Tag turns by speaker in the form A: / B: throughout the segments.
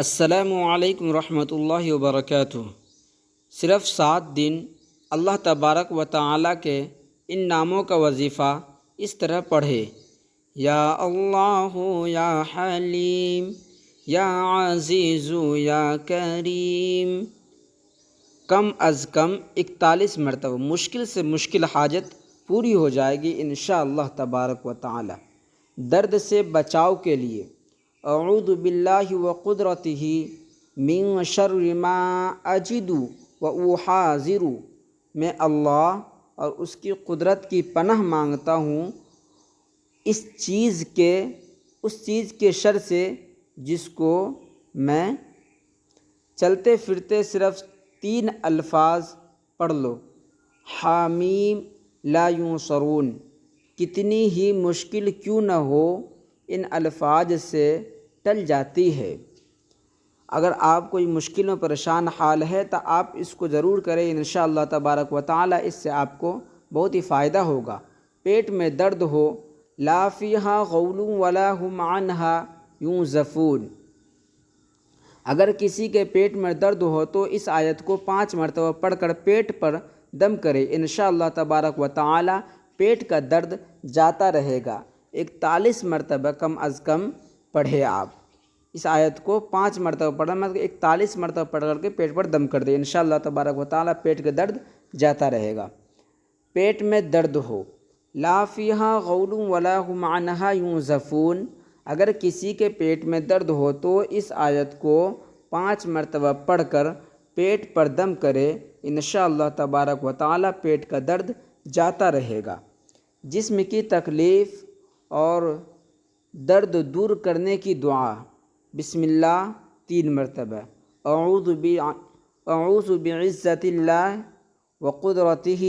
A: السلام علیکم ورحمۃ اللہ وبرکاتہ۔ صرف 7 دن اللہ تبارک و تعالیٰ کے ان ناموں کا وظیفہ اس طرح پڑھے: یا اللہ یا حلیم یا عزیز یا کریم، کم از کم 41 مرتبہ۔ مشکل سے مشکل حاجت پوری ہو جائے گی انشاءاللہ تبارک و تعالیٰ۔ درد سے بچاؤ کے لیے اعوذ باللہ وقدرتہ من شر ما اجد واحاذر، میں اللہ اور اس کی قدرت کی پناہ مانگتا ہوں اس چیز کے شر سے جس کو میں چلتے پھرتے صرف 3 الفاظ پڑھ لو: حامیم لا ینصرون، کتنی ہی مشکل کیوں نہ ہو ان الفاظ سے ٹل جاتی ہے۔ اگر آپ کوئی مشکل میں پریشان حال ہے تو آپ اس کو ضرور کریں انشاءاللہ تبارک و تعالی، اس سے آپ کو بہت ہی فائدہ ہوگا۔ پیٹ میں درد ہو، لا فیہا غول ولا ہم عنہا ینزفون، اگر کسی کے پیٹ میں درد ہو تو اس آیت کو 5 مرتبہ پڑھ کر پیٹ پر دم کرے انشاءاللہ تبارک و تعالی، پیٹ کا درد جاتا رہے گا۔ 41 مرتبہ کم از کم پڑھے آپ اس آیت کو، 5 مرتبہ پڑھنا مطلب 41 مرتبہ پڑھ کر کے پیٹ پر دم کر دے انشاءاللہ تبارک و تعالی، پیٹ کا درد جاتا رہے گا۔ پیٹ میں درد ہو، لا فیہا غول ولا ہم عنہا ینزفون، اگر کسی کے پیٹ میں درد ہو تو اس آیت کو 5 مرتبہ پڑھ کر پیٹ پر دم کرے انشاءاللہ تبارک و تعالی، پیٹ کا درد جاتا رہے گا۔ جسم کی تکلیف اور درد دور کرنے کی دعا: بسم اللہ 3 مرتبہ، اعوذ بعزت اللہ وقدرتہ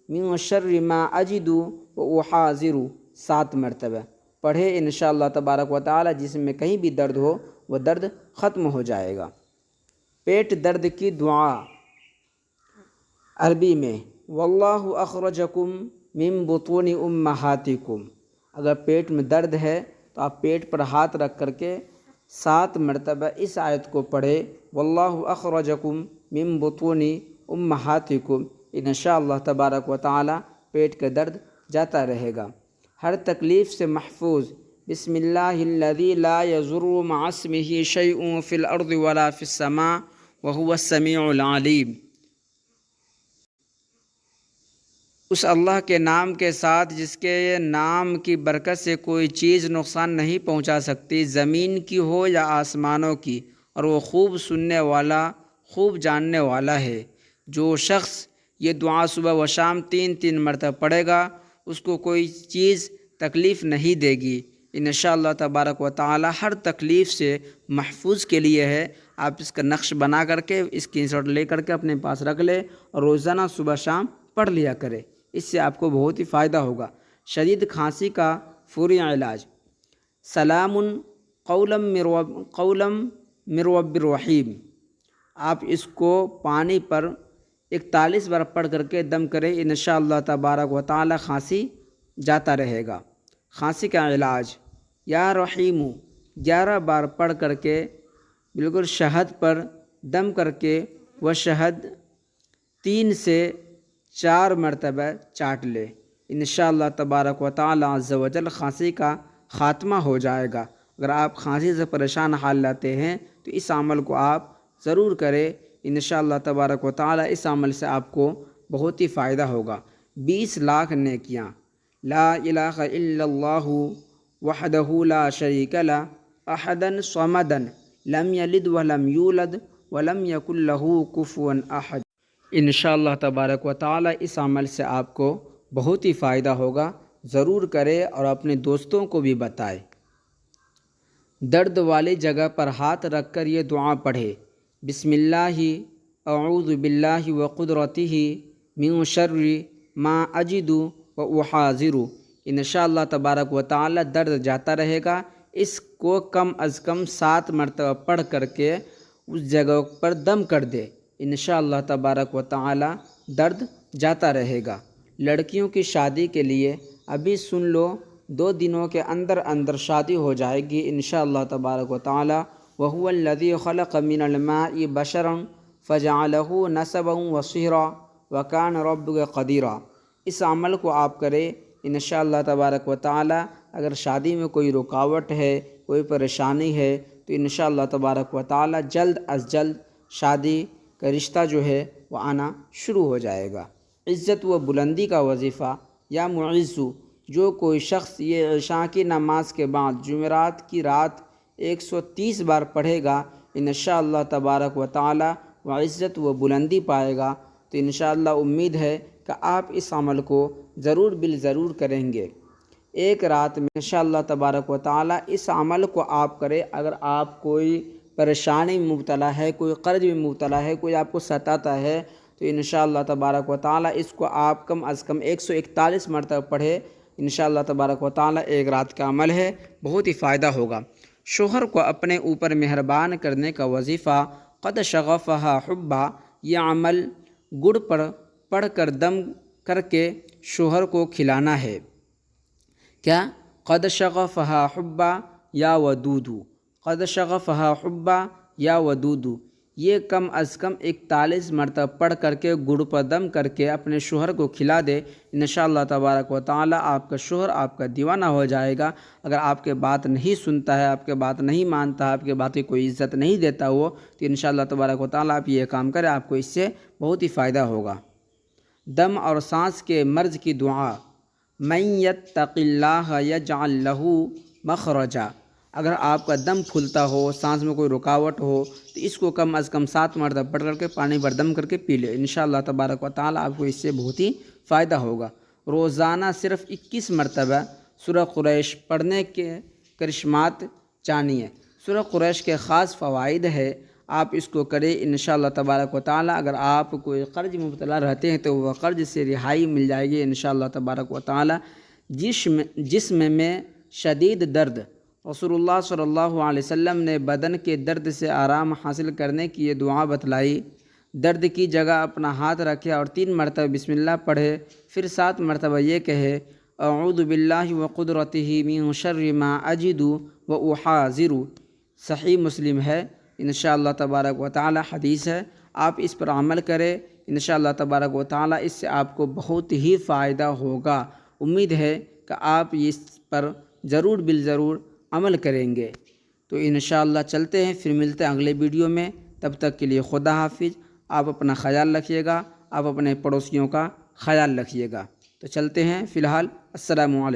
A: من شر ما اجد واحاذر 7 مرتبہ پڑھے انشاءاللہ تبارک و تعالی، جسم میں کہیں بھی درد ہو وہ درد ختم ہو جائے گا۔ پیٹ درد کی دعا عربی میں: واللہ اخرجکم من بطون امہاتکم، اگر پیٹ میں درد ہے تو آپ پیٹ پر ہاتھ رکھ کر کے 7 مرتبہ اس آیت کو پڑھے: واللہ اخرجکم من بطون امہاتکم، انشاءاللہ تبارک و تعالی پیٹ کا درد جاتا رہے گا۔ ہر تکلیف سے محفوظ: بسم اللہ الذی لا یضر مع اسمہ شیء فی الارض ولا فی السماء وہو السمیع العلیم، اس اللہ کے نام کے ساتھ جس کے نام کی برکت سے کوئی چیز نقصان نہیں پہنچا سکتی، زمین کی ہو یا آسمانوں کی، اور وہ خوب سننے والا، خوب جاننے والا ہے۔ جو شخص یہ دعا صبح و شام 3 مرتبہ پڑھے گا اس کو کوئی چیز تکلیف نہیں دے گی انشاءاللہ تبارک و تعالی، ہر تکلیف سے محفوظ کے لیے ہے۔ آپ اس کا نقش بنا کر کے اسکرین شاٹ لے کر کے اپنے پاس رکھ لے اور روزانہ صبح شام پڑھ لیا کرے، اس سے آپ کو بہت ہی فائدہ ہوگا۔ شدید کھانسی کا فوری علاج: سلام قولا من رب الرحیم، آپ اس کو پانی پر 41 بار پڑھ کر کے دم کرے انشاءاللہ تبارک و تعالی، کھانسی جاتا رہے گا۔ کھانسی کا علاج: یا رحیم 11 بار پڑھ کر کے بالکل شہد پر دم کر کے وہ شہد 3 سے 4 مرتبہ چاٹ لے انشاءاللہ تبارک و تعالی عز و جل، کھانسی کا خاتمہ ہو جائے گا۔ اگر آپ کھانسی سے پریشان حال لاتے ہیں تو اس عمل کو آپ ضرور کریں انشاءاللہ تبارک و تعالی، اس عمل سے آپ کو بہت ہی فائدہ ہوگا۔ 20 لاکھ نیکیاں: لا الہ الا اللہ وحدہ لا شریک لہ احدا صمدا لم یلد ولم یولد ولم یکن لہ کفوا احد، انشاءاللہ تبارک و تعالی اس عمل سے آپ کو بہت ہی فائدہ ہوگا، ضرور کرے اور اپنے دوستوں کو بھی بتائے۔ درد والی جگہ پر ہاتھ رکھ کر یہ دعا پڑھے: بسم اللہ اعوذ باللہ وقدرتہ من شر ما اجد واحاذر، انشاءاللہ تبارک و تعالی درد جاتا رہے گا۔ اس کو کم از کم 7 مرتبہ پڑھ کر کے اس جگہ پر دم کر دے انشاءاللہ تبارک و تعالی، درد جاتا رہے گا۔ لڑکیوں کی شادی کے لیے ابھی سن لو، 2 دنوں کے اندر اندر شادی ہو جائے گی انشاءاللہ تبارک و تعالی، وهو الذي خلق من الماء بشرا فجعله نسبا وصهرا وكان ربك قديرا۔ اس عمل کو آپ کریں انشاءاللہ تبارک و تعالی۔ اگر شادی میں کوئی رکاوٹ ہے، کوئی پریشانی ہے، تو انشاءاللہ تبارک و تعالی جلد از جلد شادی کا رشتہ جو ہے وہ آنا شروع ہو جائے گا۔ عزت و بلندی کا وظیفہ یا معزو، جو کوئی شخص یہ عشاء کی نماز کے بعد جمعرات کی رات 130 بار پڑھے گا، انشاءاللہ تبارک و تعالی وہ عزت و بلندی پائے گا۔ تو انشاءاللہ امید ہے کہ آپ اس عمل کو ضرور بالضرور کریں گے۔ ایک رات میں انشاءاللہ تبارک و تعالی اس عمل کو آپ کریں۔ اگر آپ کوئی پریشانی میں مبتلا ہے، کوئی قرض میں مبتلا ہے، کوئی آپ کو ستاتا ہے، تو انشاءاللہ تبارک و تعالی اس کو آپ کم از کم 141 مرتبہ پڑھے۔ انشاءاللہ تبارک و تعالی ایک رات کا عمل ہے، بہت ہی فائدہ ہوگا۔ شوہر کو اپنے اوپر مہربان کرنے کا وظیفہ قد شغفہا حبا، یہ عمل گڑ پر پڑھ کر دم کر کے شوہر کو کھلانا ہے۔ کیا؟ قد شغفہا حبا یا ودودو، قد شغفہا حبا یا ودودو، یہ کم از کم 41 مرتبہ پڑھ کر کے گڑ پر دم کر کے اپنے شوہر کو کھلا دے۔ انشاءاللہ تبارک و تعالی آپ کا شوہر آپ کا دیوانہ ہو جائے گا۔ اگر آپ کے بات نہیں سنتا ہے، آپ کے بات نہیں مانتا ہے، آپ کے بات کی کوئی عزت نہیں دیتا وہ، تو انشاءاللہ تبارک و تعالی آپ یہ کام کریں، آپ کو اس سے بہت ہی فائدہ ہوگا۔ دم اور سانس کے مرض کی دعا، من یتق اللہ یجعل لہ مخرجا، اگر آپ کا دم پھولتا ہو، سانس میں کوئی رکاوٹ ہو، تو اس کو کم از کم 7 مرتبہ پڑھ کر کے پانی پر دم کر کے پی لے۔ انشاءاللہ تبارک و تعالی آپ کو اس سے بہت ہی فائدہ ہوگا۔ روزانہ صرف 21 مرتبہ سورہ قریش پڑھنے کے کرشمات جانیے۔ سورہ قریش کے خاص فوائد ہے، آپ اس کو کریں انشاءاللہ تبارک و تعالی۔ اگر آپ کوئی قرض میں مبتلا رہتے ہیں تو وہ قرض سے رہائی مل جائے گی انشاءاللہ تبارک و تعالی۔ جسم میں شدید درد، رسول اللہ صلی اللہ علیہ وسلم نے بدن کے درد سے آرام حاصل کرنے کی یہ دعا بتلائی۔ درد کی جگہ اپنا ہاتھ رکھے اور 3 مرتبہ بسم اللہ پڑھے، پھر 7 مرتبہ یہ کہے اعوذ باللہ وقدرتہ من شر ما اجد واحاذر، صحیح مسلم ہے انشاءاللہ تبارک و تعالی، حدیث ہے۔ آپ اس پر عمل کریں انشاءاللہ تبارک و تعالی، اس سے آپ کو بہت ہی فائدہ ہوگا۔ امید ہے کہ آپ اس پر ضرور بالضرور عمل کریں گے۔ تو انشاءاللہ چلتے ہیں، پھر ملتے ہیں اگلے ویڈیو میں۔ تب تک کے لیے خدا حافظ۔ آپ اپنا خیال رکھیے گا، آپ اپنے پڑوسیوں کا خیال رکھیے گا۔ تو چلتے ہیں، فی الحال السلام علیکم۔